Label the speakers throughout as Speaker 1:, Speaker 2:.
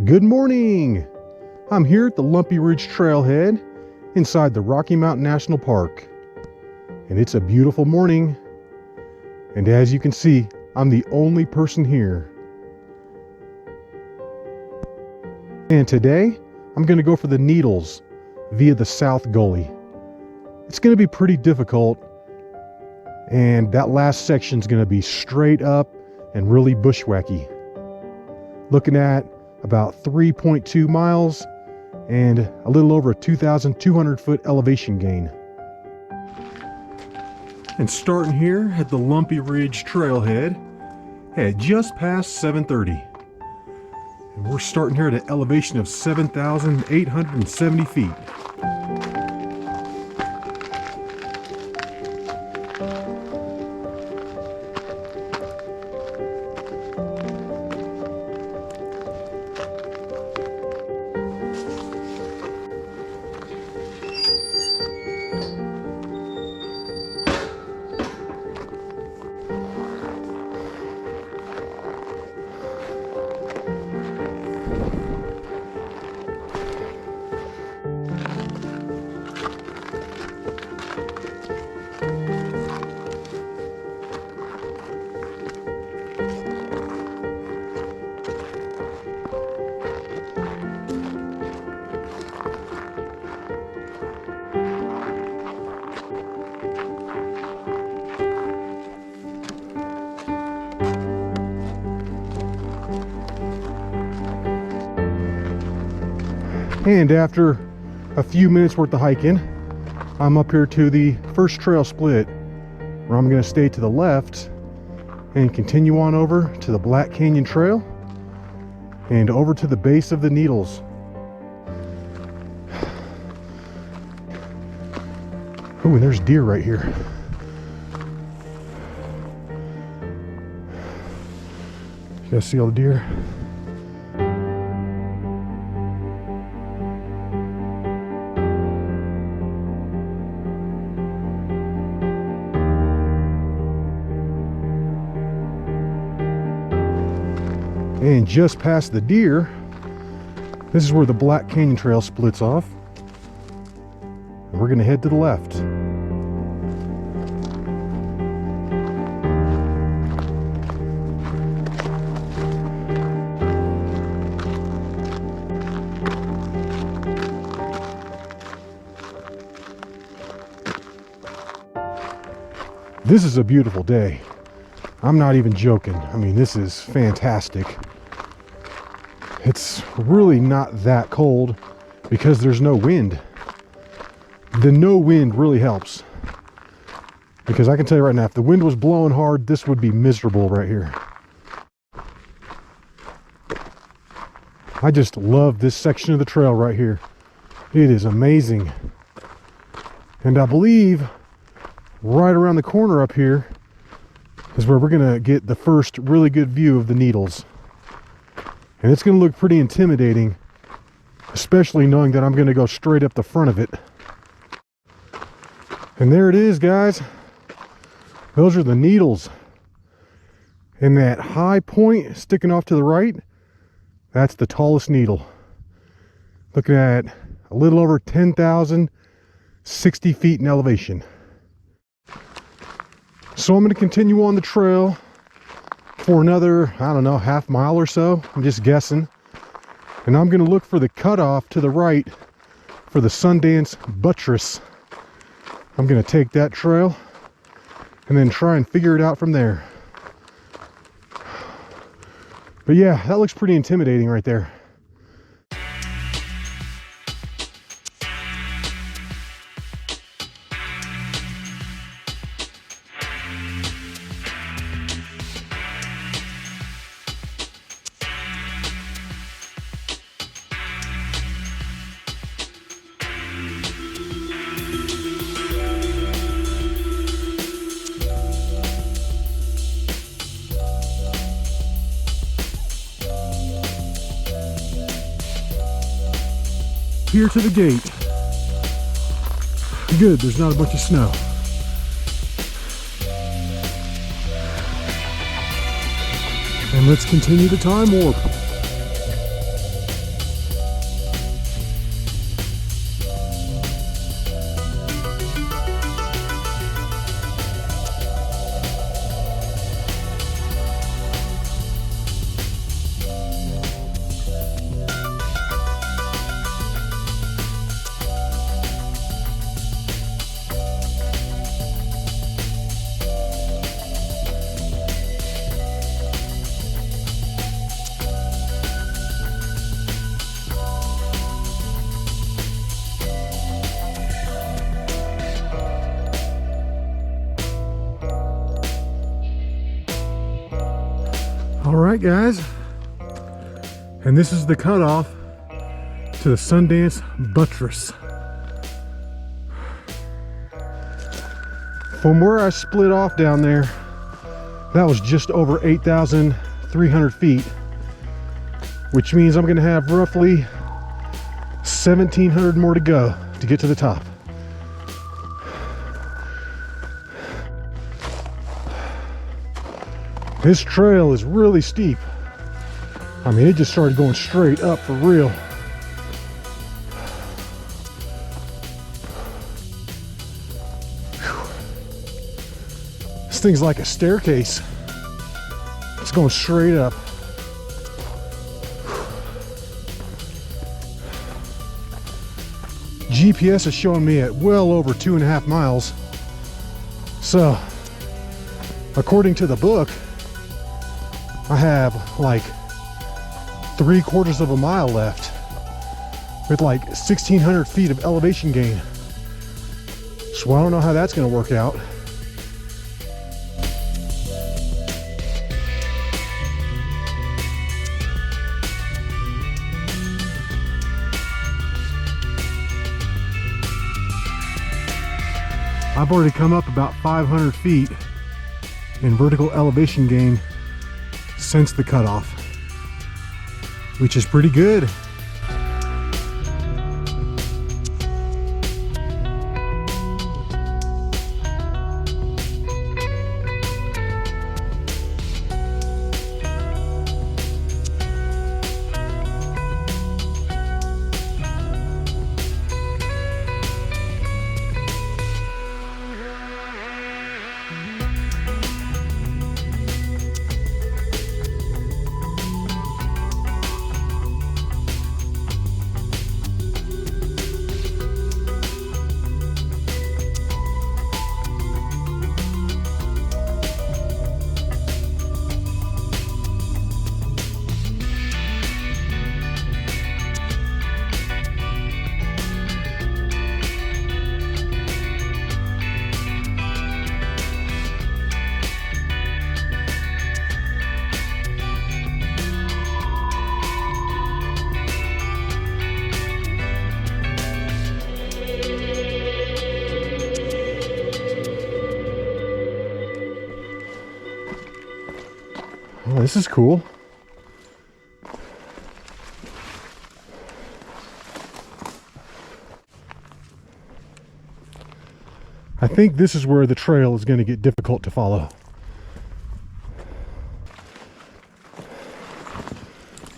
Speaker 1: Good morning! I'm here at the Lumpy Ridge Trailhead inside the Rocky Mountain National Park. And it's a beautiful morning. And as you can see, I'm the only person here. And today, I'm going to go for the needles via the South Gully. It's going to be pretty difficult. And that last section is going to be straight up and really bushwhacky. Looking at about 3.2 miles and a little over a 2,200 foot elevation gain. And starting here at the Lumpy Ridge Trailhead at just past 7:30. And we're starting here at an elevation of 7,870 feet. And after a few minutes worth of hiking, I'm up here to the first trail split, where I'm going to stay to the left and continue on over to the Black Canyon Trail and over to the base of the Needles. Oh, and there's deer right here. You guys see all the deer? And just past the deer, this is where the Black Canyon Trail splits off. And we're going to head to the left. This is a beautiful day. I'm not even joking. I mean, this is fantastic. It's really not that cold because there's no wind. The no wind really helps. Because I can tell you right now, if the wind was blowing hard, this would be miserable right here. I just love this section of the trail right here. It is amazing. And I believe right around the corner up here is where we're gonna get the first really good view of the Needles. And it's gonna look pretty intimidating, especially knowing that I'm gonna go straight up the front of it. And there it is, guys. Those are the Needles. And that high point sticking off to the right, that's the tallest needle. Looking at a little over 10,060 feet in elevation. So I'm going to continue on the trail for another, I don't know, half mile or so. I'm just guessing. And I'm going to look for the cutoff to the right for the Sundance buttress. I'm going to take that trail and then try and figure it out from there. But yeah, that looks pretty intimidating right there. Here to the gate. Good, there's not a bunch of snow. And let's continue the time warp. All right, guys, and this is the cutoff to the Sundance buttress. From where I split off down there, that was just over 8,300 feet, which means I'm gonna have roughly 1,700 more to go to get to the top. This trail is really steep. I mean, it just started going straight up for real. This thing's like a staircase. It's going straight up. GPS is showing me at well over 2.5 miles. So, according to the book, I have like 3/4 of a mile left with like 1,600 feet of elevation gain. So I don't know how that's going to work out. I've already come up about 500 feet in vertical elevation gain since the cutoff, which is pretty good. Oh, this is cool. I think this is where the trail is going to get difficult to follow.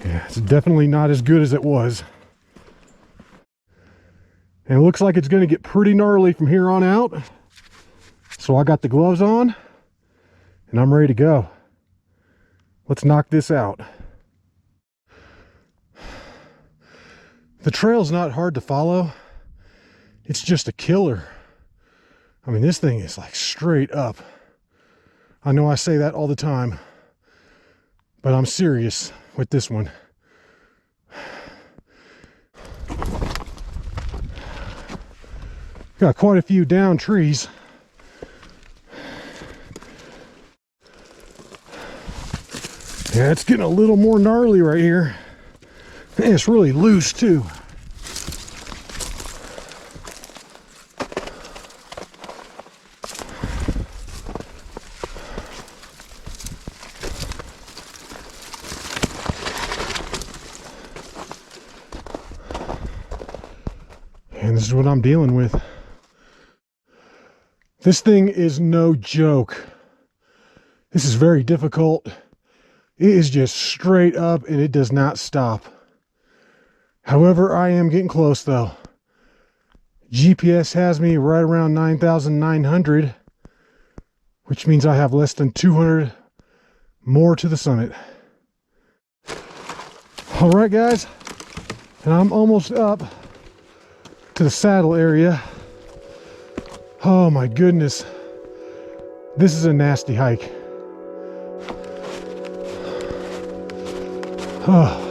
Speaker 1: Yeah, it's definitely not as good as it was. And it looks like it's going to get pretty gnarly from here on out. So I got the gloves on and I'm ready to go. Let's knock this out. The trail's not hard to follow. It's just a killer. I mean, this thing is like straight up. I know I say that all the time, but I'm serious with this one. Got quite a few down trees. Yeah, it's getting a little more gnarly right here. And it's really loose too. And this is what I'm dealing with. This thing is no joke. This is very difficult. It is just straight up and it does not stop. However, I am getting close though. GPS has me right around 9,900, which means I have less than 200 more to the summit. All right, guys, and I'm almost up to the saddle area. Oh my goodness. This is a nasty hike. Oh.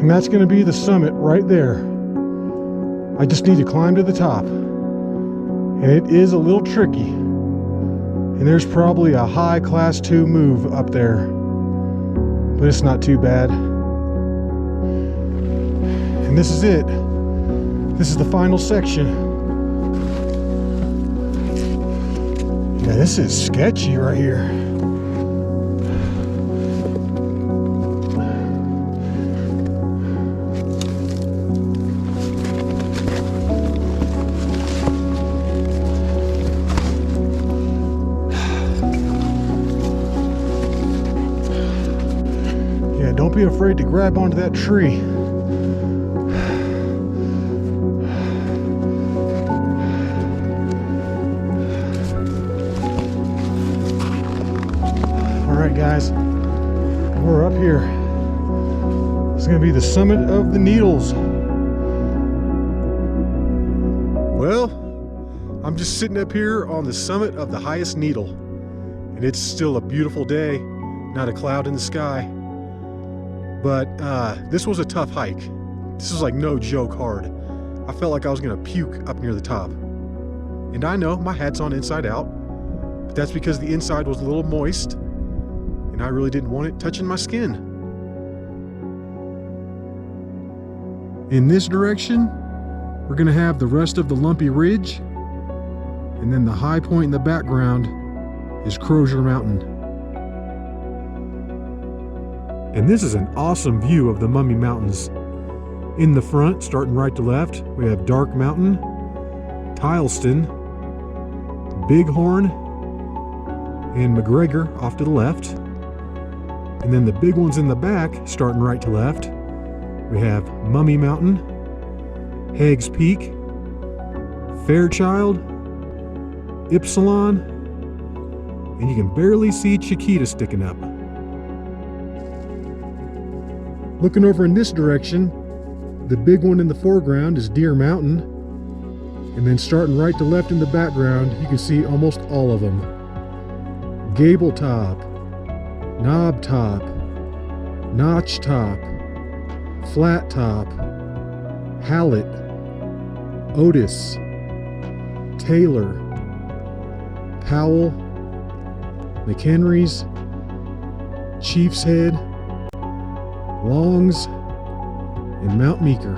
Speaker 1: And that's going to be the summit right there. I just need to climb to the top. And it is a little tricky. And there's probably a high class 2 move up there. But it's not too bad. And this is it. This is the final section. Yeah, this is sketchy right here. Yeah, don't be afraid to grab onto that tree. Guys, we're up here. It's gonna be the summit of the Needles. Well, I'm just sitting up here on the summit of the highest needle, and it's still a beautiful day, not a cloud in the sky. But this was a tough hike. This was like no joke hard. I felt like I was gonna puke up near the top. And I know my hat's on inside out, but that's because the inside was a little moist and I really didn't want it touching my skin. In this direction, we're gonna have the rest of the Lumpy Ridge, and then the high point in the background is Crozier Mountain. And this is an awesome view of the Mummy Mountains. In the front, starting right to left, we have Dark Mountain, Tileston, Bighorn, and McGregor off to the left. And then the big ones in the back, starting right to left, we have Mummy Mountain, Haig's Peak, Fairchild, Ypsilon, and you can barely see Chiquita sticking up. Looking over in this direction, the big one in the foreground is Deer Mountain, and then starting right to left in the background, you can see almost all of them. Gable Top, Knob Top, Notch Top, Flat Top, Hallett, Otis, Taylor, Powell, McHenry's, Chief's Head, Longs, and Mount Meeker.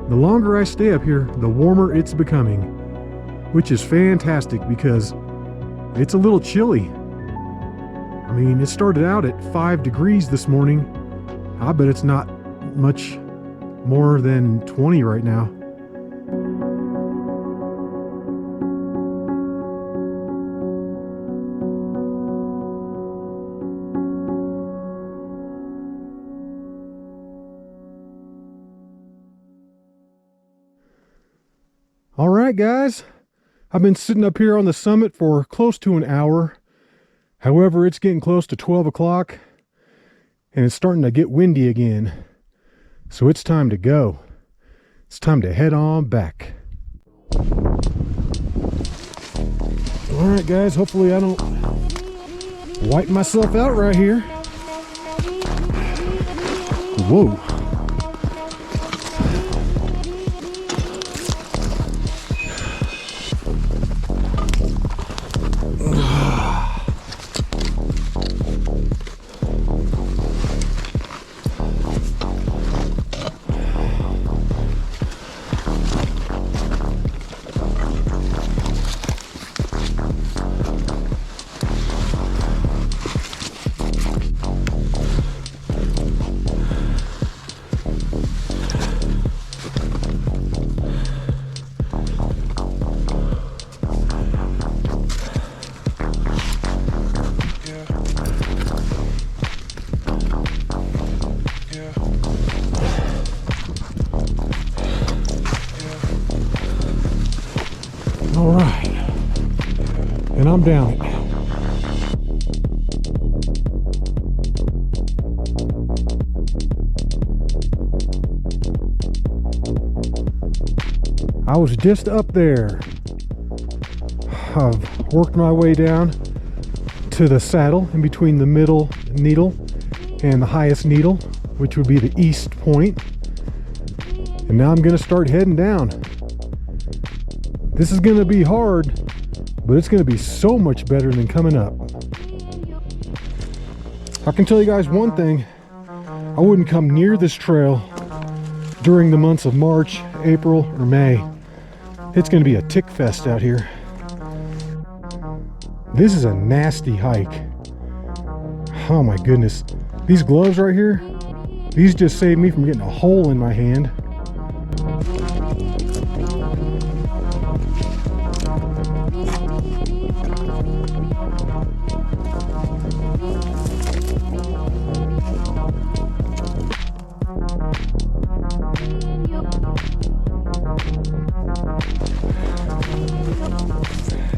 Speaker 1: The longer I stay up here, the warmer it's becoming, which is fantastic because it's a little chilly. I mean, it started out at 5 degrees this morning. I bet it's not much more than 20 right now. All right, guys. I've been sitting up here on the summit for close to an hour. However, it's getting close to 12 o'clock and it's starting to get windy again. So it's time to go. It's time to head on back. All right, guys, hopefully I don't wipe myself out right here. Whoa. All right, and I'm down it. I was just up there. I've worked my way down to the saddle in between the middle needle and the highest needle, which would be the east point. And now I'm gonna start heading down. This is gonna be hard, but it's gonna be so much better than coming up. I can tell you guys one thing, I wouldn't come near this trail during the months of March, April, or May. It's gonna be a tick fest out here. This is a nasty hike. Oh my goodness. These gloves right here, these just saved me from getting a hole in my hand.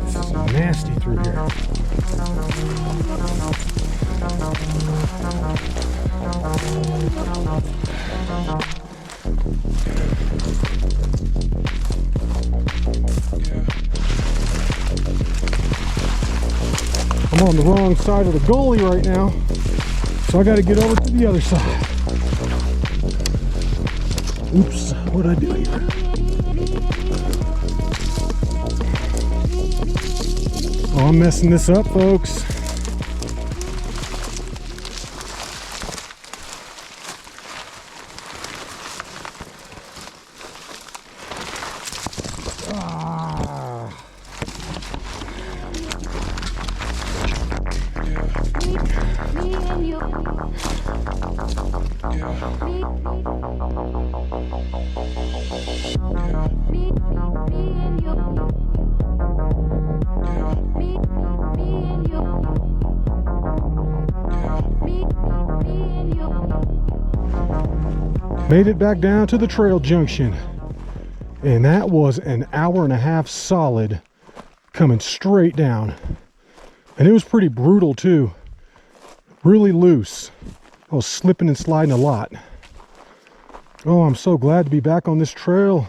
Speaker 1: This is nasty through here. I'm on the wrong side of the gully right now, so I got to get over to the other side. Oops, what did I do here? Oh, I'm messing this up, folks. Made it back down to the trail junction, and that was an hour and a half solid coming straight down, and it was pretty brutal too, really loose. I was slipping and sliding a lot. Oh, I'm so glad to be back on this trail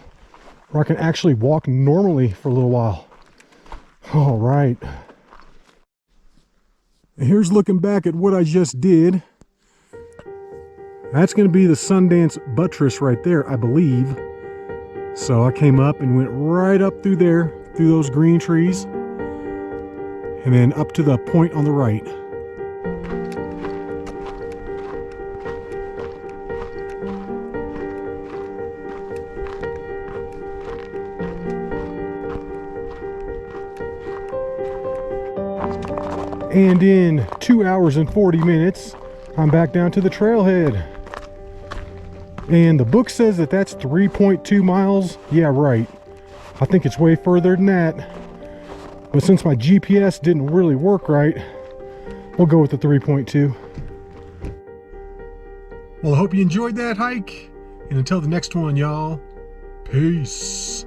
Speaker 1: where I can actually walk normally for a little while. All right, and here's looking back at what I just did. That's going to be the Sundance buttress right there, I believe. So I came up and went right up through there, through those green trees, and then up to the point on the right. And in 2 hours and 40 minutes, I'm back down to the trailhead. And the book says that that's 3.2 miles. Yeah, right. I think it's way further than that. But since my GPS didn't really work right, we'll go with the 3.2. Well, I hope you enjoyed that hike. And until the next one, y'all, peace.